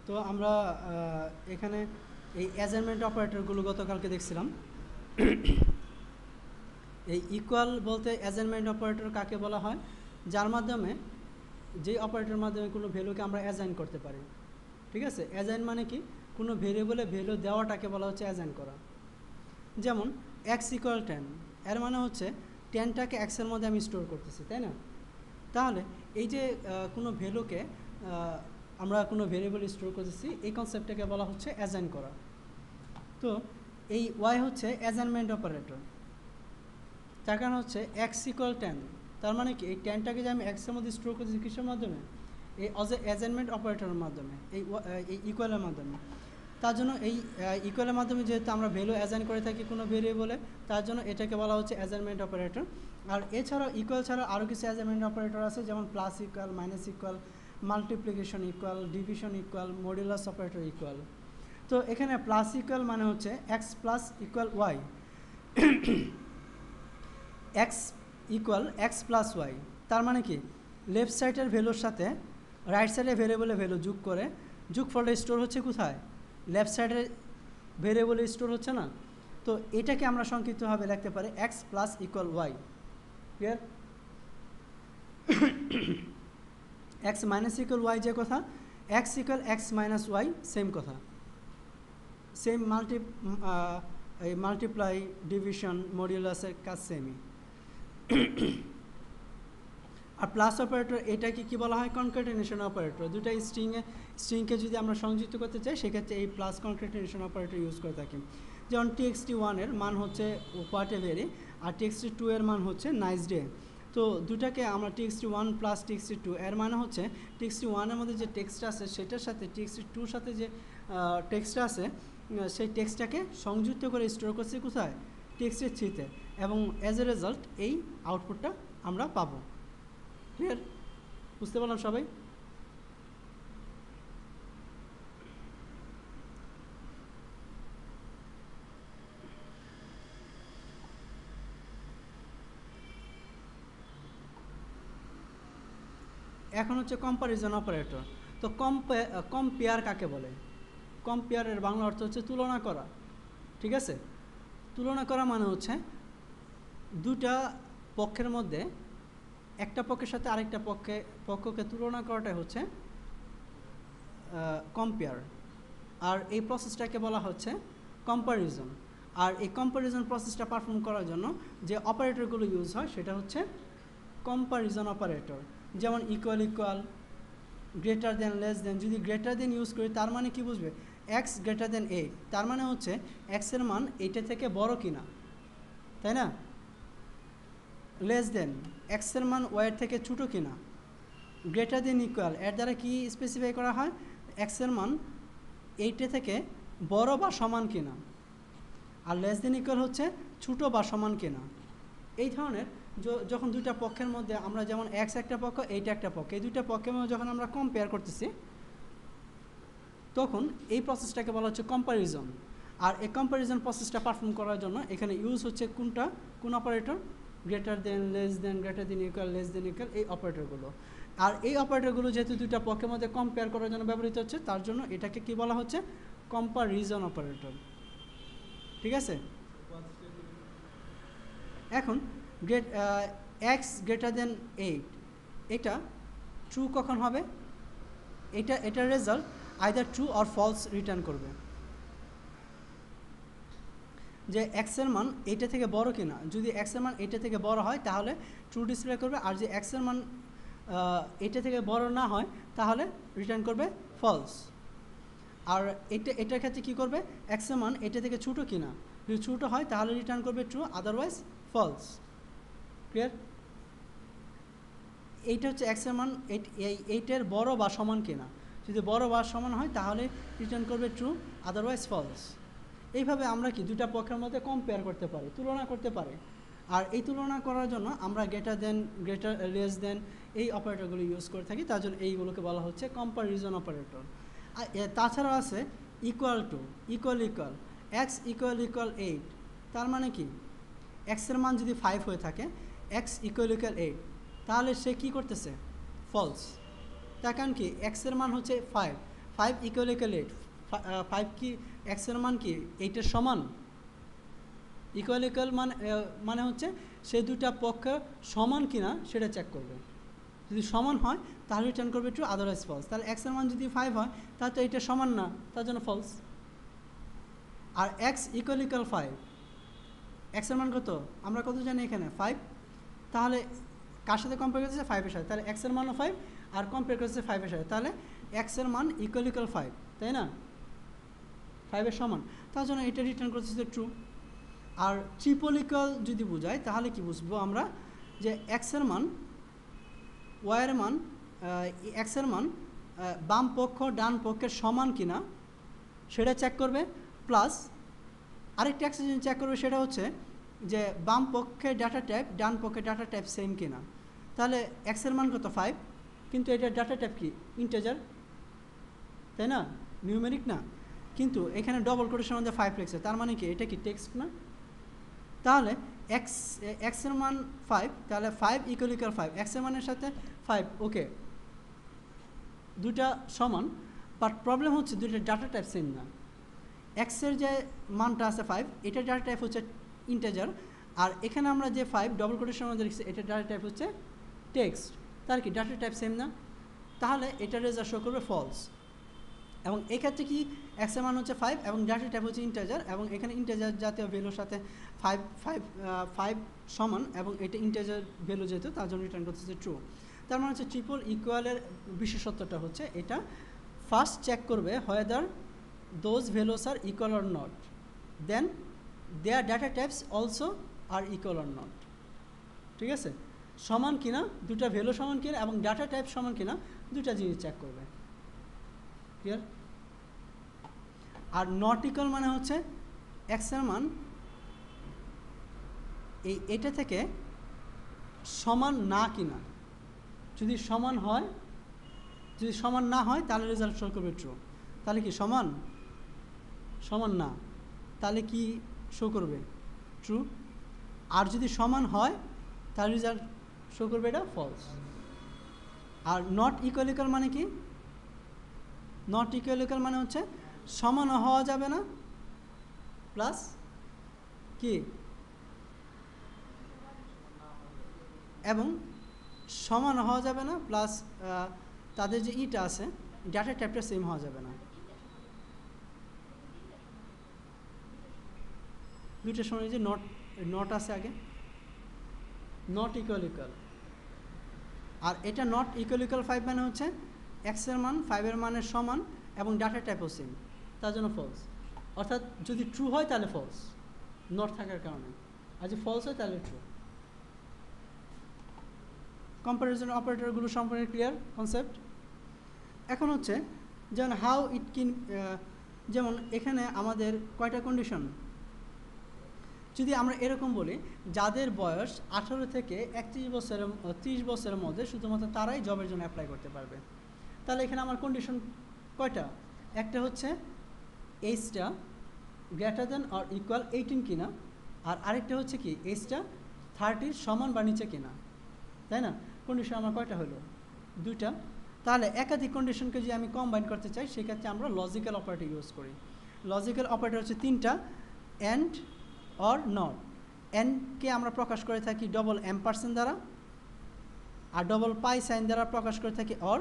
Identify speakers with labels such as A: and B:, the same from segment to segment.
A: তো আমরা এখানে এই অ্যাসাইনমেন্ট অপারেটরগুলো গতকালকে দেখছিলাম। এই ইকুয়াল বলতে অ্যাসাইনমেন্ট অপারেটর কাকে বলা হয়? যার মাধ্যমে, যে অপারেটরের মাধ্যমে কোনো ভ্যালুকে আমরা অ্যাসাইন করতে পারি। ঠিক আছে, অ্যাসাইন মানে কি? কোনো ভেরিয়েবলে ভ্যালু দেওয়াটাকে বলা হচ্ছে অ্যাসাইন করা। যেমন এক্স ইকুয়াল 10, এর মানে হচ্ছে 10টাকে এক্সের মধ্যে আমি স্টোর করতেছি, তাই না? তাহলে এই যে কোনো ভ্যালুকে আমরা কোনো ভেরিয়েবল স্টোর করতেছি, এই কনসেপ্টটাকে বলা হচ্ছে অ্যাসাইন করা। তো এই ওয়াই হচ্ছে অ্যাসাইনমেন্ট অপারেটর। তার কারণ হচ্ছে এক্স ইকুয়াল 10, তার মানে কি এই 10টাকে যে আমি এক্সের মধ্যে স্টোর করতেছি কিসের মাধ্যমে? এই অ্যাসাইনমেন্ট অপারেটরের মাধ্যমে, এই ইকুয়ালের মাধ্যমে। তার জন্য এই ইকুয়ালের মাধ্যমে যেহেতু আমরা ভ্যালু অ্যাসাইন করে থাকি কোনো ভেরিয়েবলে, তার জন্য এটাকে বলা হচ্ছে অ্যাসাইনমেন্ট অপারেটর। আর এছাড়াও ইকুয়াল ছাড়াও আরও কিছু অ্যাসাইনমেন্ট অপারেটর আছে, যেমন plus equal, minus equal, multiplication equal, division equal, modulus operator equal. তো এখানে প্লাস ইকুয়াল মানে হচ্ছে x plus equal y, x equal x plus y. তার মানে কি লেফট সাইডের ভ্যালুর সাথে রাইট সাইডের ভেরিয়েবলের ভ্যালু যোগ করে যোগফলটা স্টোর হচ্ছে কোথায়? লেফট সাইডের ভেরিয়েবলে স্টোর হচ্ছে না? তো এটাকে আমরা সংক্ষিপ্তভাবে লিখতে পারি x plus equal y. Clear? X minus equal y যে কথা, x equal x minus y same কথা, সেম এই মাল্টিপ্লাই, ডিভিশন, মডিউলাসের কাজ সেমই। আর প্লাস অপারেটর এটাকে কি বলা হয়? Concatenation operator. দুটো স্ট্রিংকে যদি আমরা সংযুক্ত করতে চাই, সেক্ষেত্রে এই প্লাস কনক্যাটেনেশন অপারেটর ইউজ করে থাকি। যেমন txt1 এর মান হচ্ছে what a very, R txt2 এর মান হচ্ছে নাইস ডে। তো দুটাকে আমরা txt1 প্লাস txt2 এর মানে হচ্ছে txt1 এর মধ্যে যে টেক্সট আছে সেটার সাথে txt2 এর সাথে যে টেক্সটটা আছে সেই টেক্সটটাকে সংযুক্ত করে স্টোর করছি কোথায়? txt3-তে, এবং অ্যাজ এ রেজাল্ট এই আউটপুটটা আমরা পাবো। ক্লিয়ার? বুঝতে পারলাম সবাই? এখন হচ্ছে কম্প্যারিজন অপারেটর। তো কম্পেয়ার কাকে বলে? কম্পেয়ারের বাংলা অর্থ হচ্ছে তুলনা করা। ঠিক আছে, তুলনা করা মানে হচ্ছে দুটা পক্ষের মধ্যে একটা পক্ষের সাথে আরেকটা পক্ষকে তুলনা করাটাই হচ্ছে কম্পেয়ার। আর এই প্রসেসটাকে বলা হচ্ছে কম্প্যারিজন। আর এই কম্প্যারিজন প্রসেসটা পারফর্ম করার জন্য যে অপারেটরগুলো ইউজ হয় সেটা হচ্ছে কম্প্যারিজন অপারেটর। যেমন equal equal, greater than, less than. যদি গ্রেটার দেন ইউজ করি তার মানে কি বুঝবে? এক্স গ্রেটার দেন এ, তার মানে হচ্ছে এক্সের মান এইটা থেকে বড় কিনা, তাই না? লেস দেন, এক্সের মান ওয়াইয়ের থেকে ছোটো কিনা। গ্রেটার দেন ইকুয়াল, এর দ্বারা কি স্পেসিফাই করা হয়? এক্সের মান এইটা থেকে বড় বা সমান কিনা। আর লেস দেন ইকুয়াল হচ্ছে ছোটো বা সমান কিনা। এই ধরনের যখন দুইটা পক্ষের মধ্যে আমরা, যেমন এক্স একটা পক্ষ, এইটা একটা পক্ষ, এই দুইটা পক্ষের মধ্যে যখন আমরা কম্পেয়ার করতেছি, তখন এই প্রসেসটাকে বলা হচ্ছে কম্প্যারিজন। আর এই কম্প্যারিজন প্রসেসটা পারফর্ম করার জন্য এখানে ইউজ হচ্ছে কোন operator? Greater than, less than, greater than equal, less than equal, এই অপারেটরগুলো। আর এই অপারেটরগুলো যেহেতু দুইটা পক্ষের মধ্যে কম্পেয়ার করার জন্য ব্যবহৃত হচ্ছে, তার জন্য এটাকে কি বলা হচ্ছে? Comparison operator. ঠিক আছে? এখন এক্স গ্রেটার দেন 8, এটা ট্রু কখন হবে? এটার result either true or false return করবে, যে এক্সের মান এইটা থেকে বড় কিনা। যদি এক্সের মান এইটা থেকে বড় হয় তাহলে ট্রু ডিসপ্লে করবে, আর যে এক্সের মান এইটা থেকে বড় না হয় তাহলে রিটার্ন করবে ফলস। আর এটার ক্ষেত্রে কী করবে? এক্সের মান এটা থেকে ছোটো কিনা, যদি ছোটো হয় তাহলে রিটার্ন করবে ট্রু, আদারওয়াইজ ফলস। ক্লিয়ার? এইটা হচ্ছে এক্সের মান এইটার বড় বা সমান কিনা। যদি বড় বা সমান হয় তাহলে রিটার্ন করবে ট্রু, আদারওয়াইজ ফলস। এইভাবে আমরা কি দুটা পক্ষের মধ্যে কম্পেয়ার করতে পারি, তুলনা করতে পারি। আর এই তুলনা করার জন্য আমরা greater than, greater, less than, এই অপারেটরগুলো ইউজ করে থাকি। তার জন্য এইগুলোকে বলা হচ্ছে কম্প্যারিজন অপারেটর। আর তাছাড়াও আছে equal to, equal equal, x equal equal 8। তার মানে কি? এক্সের মান যদি 5 হয়ে থাকে, এক্স ইকুয়াল ইকুয়াল 8, তাহলে সে কী করতেছে? ফলস। তার কারণ কি? এক্সের মান হচ্ছে 5, 5 ইকুয়াল 8, 5 কি এক্সের মান কি 8-এর সমান? ইকুয়াল মানে হচ্ছে সেই দুটা পক্ষ সমান কিনা সেটা চেক করবে। যদি সমান হয় তাহলে রিটার্ন করবে ট্রু, আদারওয়াইজ ফলস। তাহলে এক্সের মান যদি 5 হয় তাহলে তো এটা সমান না, তার জন্য ফলস। আর এক্স ইকুয়াল 5, এক্সের মান কত আমরা কত জানি এখানে 5, তাহলে কার সাথে কম্পেয়ার করতেছে 5-এর সাথে, তাহলে এক্সের মানও 5 আর কম্পেয়ার করতেছে 5-এর সাথে, তাহলে এক্সের মান ইকুয়াল 5, তাই না, 5-এর সমান, তার জন্য এটা রিটার্ন করতেছে ট্রু। আর ট্রিপল ইকুয়াল যদি বোঝায় তাহলে কি বুঝবো আমরা, যে এক্সের মান ওয়াইয়ের মান এক্সের মান বাম পক্ষ ডান পক্ষের সমান কিনা সেটা চেক করবে, প্লাস আরেকটা এক্সের জন্য চেক করবে সেটা হচ্ছে যে বাম পক্ষে ডাটা টাইপ ডান পক্ষে ডাটা টাইপ সেম কিনা। তাহলে এক্সের মান কত 5, কিন্তু এটা ডাটা টাইপ কি ইন্টিজার, তাই না, নিউমেরিক না, কিন্তু এখানে ডবল কোটেশন মধ্যে 5 লিখছে, তার মানে কি এটা কি টেক্সট না। তাহলে এক্সের মান 5, তাহলে 5 ইকুয়াল 5, এক্সের মানের সাথে 5, ওকে দুটা সমান, বাট প্রবলেম হচ্ছে দুইটা ডাটা টাইপ সেম না। এক্সের যে মানটা আছে 5, এটা ডাটা টাইপ হচ্ছে ইন্টিজার, আর এখানে আমরা যে 5 ডবল কোটেশনের মধ্যে লিখছি এটা ডাটা টাইপ হচ্ছে টেক্সট, তার কি ডাটা টাইপ সেম না, তাহলে এটা রেজাল্ট শো করবে ফলস। এবং এক্ষেত্রে কি এক্সের মান হচ্ছে 5 এবং ডাটা টাইপ হচ্ছে ইন্টিজার, এবং এখানে ইন্টিজার জাতীয় ভ্যালুর সাথে 5 সমান, এবং এটা ইন্টিজার ভ্যালু যেহেতু তার জন্য রিটার্ন করতেছে ট্রু। তার মানে হচ্ছে ট্রিপল ইকুয়ালের বিশেষত্বটা হচ্ছে এটা ফার্স্ট চেক করবে whether those values are equal or not, then their data types also are equal or not. ঠিক আছে, সমান কিনা, দুটা ভ্যালু সমান কিনা এবং ডাটা টাইপ সমান কিনা, দুটা জিনিস চেক করবে। ক্লিয়ার? আর নট ইকুয়াল মানে হচ্ছে এক্সের মান এটা থেকে সমান না কিনা, যদি সমান হয়, যদি সমান না হয় তাহলে রেজাল্ট শো করবে ট্রু। তাহলে কি সমান না, তাহলে কি শো করবে ট্রু। আর যদি সমান হয় তাহলে রেজাল্ট শো করবে এটা ফলস। আর নট ইকুয়াল মানে কি, নট ইকুয়াল মানে হচ্ছে সমান হওয়া যাবে না, প্লাস কি এবং সমান হওয়া যাবে না, প্লাস তাদের যে ইটা আছে ডাটা টাইপটা সেম হওয়া যাবে না। দুইটার সময় যে নট আছে আগে, নট ইকুয়াল, আর এটা নট ইকুয়াল 5 মানে হচ্ছে এক্সের মান 5-এর মানের সমান এবং ডাটা টাইপও সেম, তার জন্য ফলস। অর্থাৎ যদি ট্রু হয় তাহলে ফলস, নট থাকার কারণে, আর যদি ফলস হয় তাহলে ট্রু। কম্পারিজন অপারেটরগুলো সম্পর্কে ক্লিয়ার কনসেপ্ট। এখন হচ্ছে যেমন হাউ ইট ক্যান, যেমন এখানে আমাদের কয়টা কন্ডিশন, যদি আমরা এরকম বলি যাদের বয়স 18 থেকে 30 বছরের মধ্যে শুধুমাত্র তারাই জবের জন্য অ্যাপ্লাই করতে পারবে, তাহলে এখানে আমার কন্ডিশন কয়টা, একটা হচ্ছে এজটা গ্রেটার দেন অর ইকুয়াল 18 কিনা, আর আরেকটা হচ্ছে কি এজটা 30 সমান বা নিচে কিনা, তাই না। কন্ডিশন আমার কয়টা হলো, দুইটা। তাহলে একাধিক কন্ডিশনকে যদি আমি কম্বাইন করতে চাই সেক্ষেত্রে আমরা লজিক্যাল অপারেটর ইউজ করি। লজিক্যাল অপারেটর হচ্ছে তিনটা, অ্যান্ড, অর, নট। অ্যান্ডকে আমরা প্রকাশ করে থাকি ডবল এম্পারসেন্ট দ্বারা, আর ডবল পাই সাইন দ্বারা প্রকাশ করে থাকি অর,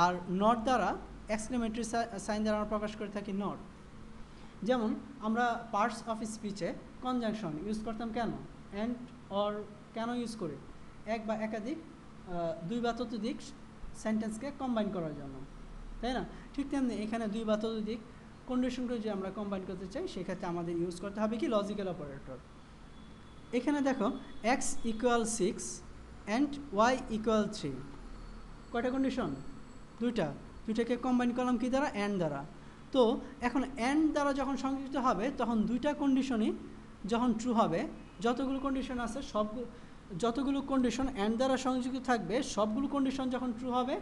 A: আর নট দ্বারা এক্সক্লেমেটরি সাইন দ্বারা আমরা প্রকাশ করে থাকি নট। যেমন আমরা পার্টস অফ স্পিচে কনজাংশন ইউজ করতাম কেন, অ্যান্ড, অর কেন ইউজ করি, এক বা একাধিক দুই বা ততোধিক সেন্টেন্সকে কম্বাইন করার জন্য, তাই না। ঠিক তেমনি এখানে দুই বা ততোধিক কন্ডিশনকে যদি আমরা কম্বাইন করতে চাই সেক্ষেত্রে আমাদের ইউজ করতে হবে কি লজিক্যাল অপারেটর। এখানে দেখো x equal 6 and y equal 3, কয়টা কন্ডিশন, দুইটাকে কম্বাইন করলাম কি দ্বারা, অ্যান্ড দ্বারা। তো এখন অ্যান্ড দ্বারা যখন সংযুক্ত হবে তখন দুইটা কন্ডিশনই যখন ট্রু হবে, যতগুলো কন্ডিশন আছে যতগুলো কন্ডিশন অ্যান্ড দ্বারা সংযুক্ত থাকবে সবগুলো কন্ডিশন যখন ট্রু হবে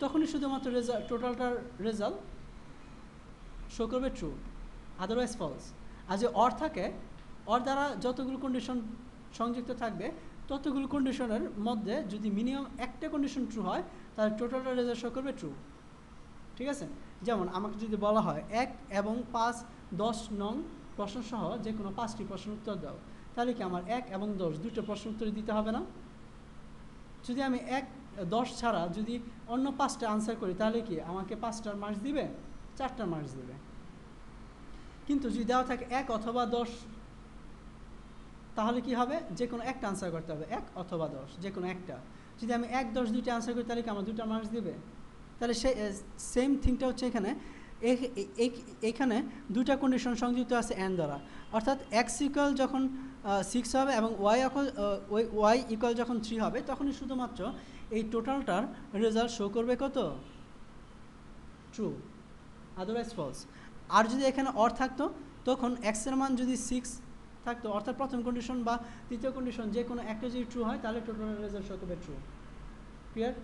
A: তখনই শুধুমাত্র টোটালটার রেজাল্ট শো করবে ট্রু, আদারওয়াইজ ফলস। আর যে অর থাকে, অর দ্বারা যতগুলো কন্ডিশন সংযুক্ত থাকবে ততগুলো কন্ডিশনের মধ্যে যদি মিনিমাম একটা কন্ডিশন ট্রু হয় তাহলে টোটালটার রেজাল্ট শো করবে ট্রু। ঠিক আছে? যেমন আমাকে যদি বলা হয় 1 এবং 5, 10 নং প্রশ্নসহ যে কোনো 5টি প্রশ্ন উত্তর দাও, তাহলে কি আমার 1 এবং 10 দুটো প্রশ্ন উত্তর দিতে হবে না? যদি আমি 1, 10 ছাড়া যদি অন্য 5টা আনসার করি, তাহলে কি আমাকে 5টার মার্কস দিবে? 4টার মার্কস দিবে। কিন্তু যদি দেওয়া থাকে 1 অথবা 10, তাহলে কি হবে? যে কোনো একটা আনসার করতে হবে, 1 অথবা 10 যে কোনো একটা। যদি আমি 1, 10 দুইটা আনসার করি, তাহলে কি আমার 2টা মার্কস দিবে? তাহলে সেম থিংটা হচ্ছে এখানে। এখানে দুইটা কন্ডিশন সংযুক্ত আছে অ্যান্ড দ্বারা, অর্থাৎ এক্স ইকুয়াল যখন 6 হবে এবং ওয়াই ইকুয়াল যখন 3 হবে, তখনই শুধুমাত্র এই টোটালটার রেজাল্ট শো করবে কত? True, otherwise false. আর যদি এখানে অর থাকতো, তখন এক্সের মান যদি 6 থাকতো, অর্থাৎ প্রথম কন্ডিশন বা তৃতীয় কন্ডিশন যে কোনো একটা যদি ট্রু হয়, তাহলে টোটাল রেজাল্ট শো করবে ট্রু। ক্লিয়ার?